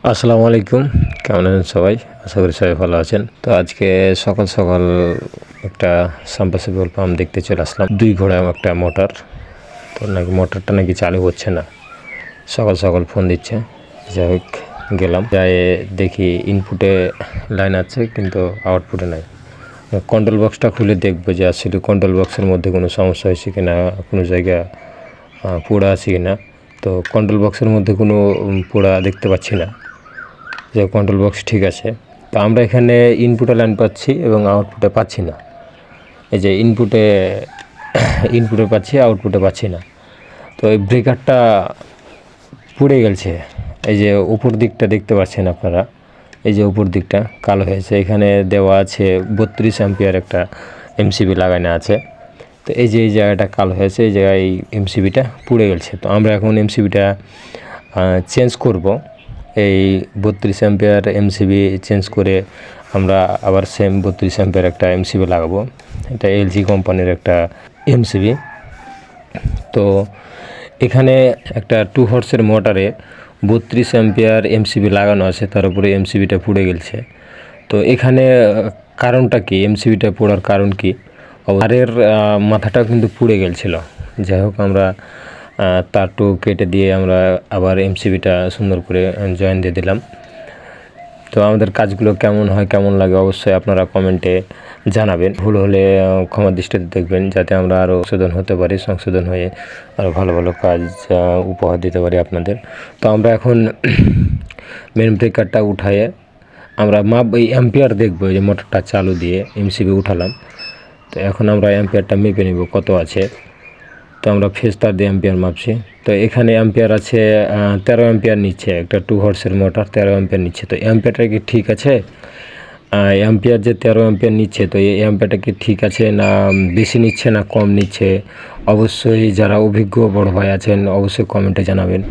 আসসালামু আলাইকুম। কেমন আছেন সবাই? আশা করি সবাই ভালো আছেন। তো আজকে সকাল সকাল একটা সাবমার্সিবল পাম্প দেখতে চলে আসলাম। 2 ঘোড়া একটা মোটর। তো নাকি মোটরটা নাকি চালু হচ্ছে না, সকাল সকাল ফোন দিচ্ছে। যাই হোক গেলাম, যাই দেখি ইনপুটে লাইন আছে কিন্তু আউটপুটে নাই। কন্ট্রোল বক্সটা খুলে দেখবো যে আসলে কন্ট্রোল বক্সের মধ্যে কোনো সমস্যা হয়েছে কিনা, কোনো জায়গা পোড়া আছে কিনা। তো কন্ট্রোল বক্সের মধ্যে কোনো পোড়া দেখতে পাচ্ছি না, যে কন্ট্রোল বক্স ঠিক আছে। তো আমরা এখানে ইনপুটে লাইন পাচ্ছি এবং আউটপুটে পাচ্ছি না। এই যে ইনপুটে পাচ্ছি, আউটপুটে পাচ্ছি না। তো এই ব্রেকারটা পুড়ে গেছে। এই যে উপর দিকটা দেখতে পাচ্ছেন আপনারা, এই যে উপর দিকটা কালো হয়েছে। এখানে দেওয়া আছে 32 অ্যাম্পিয়ার একটা এমসিবি লাগানো আছে। তো এই যে এই জায়গাটা কালো হয়েছে, এই জায়গায় এই এমসিবিটা পুড়ে গেছে। তো আমরা এখন এমসিবিটা চেঞ্জ করব। এই 32 অ্যাম্পিয়ার এমসিবি চেঞ্জ করে আমরা আবার সেম 32 অ্যাম্পিয়ার একটা এমসিবি লাগাবো। এটা এলজি কোম্পানির একটা এমসিবি। তো এখানে একটা 2 হর্সের মোটরে 32 অ্যাম্পিয়ার এমসিবি লাগানো আছে, তার উপরে এমসিবিটা পুড়ে গেছে। তো এখানে কারণটা কি, এমসিবিটা পোড়ার কারণ কি? তারের মাথাটা কিন্তু পুড়ে গেছিল। যাই হোক আমরা তারটু কেটে দিয়ে আমরা আবার এমসিবিটা সুন্দর করে জয়েন দিয়ে দিলাম। তো আমাদের কাজগুলো কেমন হয়, কেমন লাগে অবশ্যই আপনারা কমেন্টে জানাবেন। ভুল হলে ক্ষমা দৃষ্টিতে দেখবেন, যাতে আমরা আরও সংশোধন হতে পারি, সংশোধন হয়ে আরও ভালো ভালো কাজ উপহার দিতে পারি আপনাদের। তো আমরা এখন মেন ব্রেকারটা উঠায়ে আমরা এই অ্যাম্পিয়ার দেখবো। যে মোটরটা চালু দিয়ে এমসিবি উঠালাম। তো এখন আমরা অ্যাম্পিয়ারটা মেপে নেব কত আছে। তো আমরা ফেজ তার দিয়ে অ্যাম্পিয়ার মাপছি। তো এখানে অ্যাম্পিয়ার আছে 13 অ্যাম্পিয়ার নিচ্ছে, একটা 2 হর্সের মোটর 13 অ্যাম্পিয়ার নিচ্ছে। তো অ্যাম্পিয়ারটা কি ঠিক আছে? অ্যাম্পিয়ার যে 13 অ্যাম্পিয়ার নিচ্ছে, তো এই অ্যাম্পিয়ারটা কি ঠিক আছে না বেশি নিচ্ছে না কম নিচ্ছে? অবশ্যই যারা অভিজ্ঞ বড় ভাই আছেন অবশ্যই কমেন্টে জানাবেন।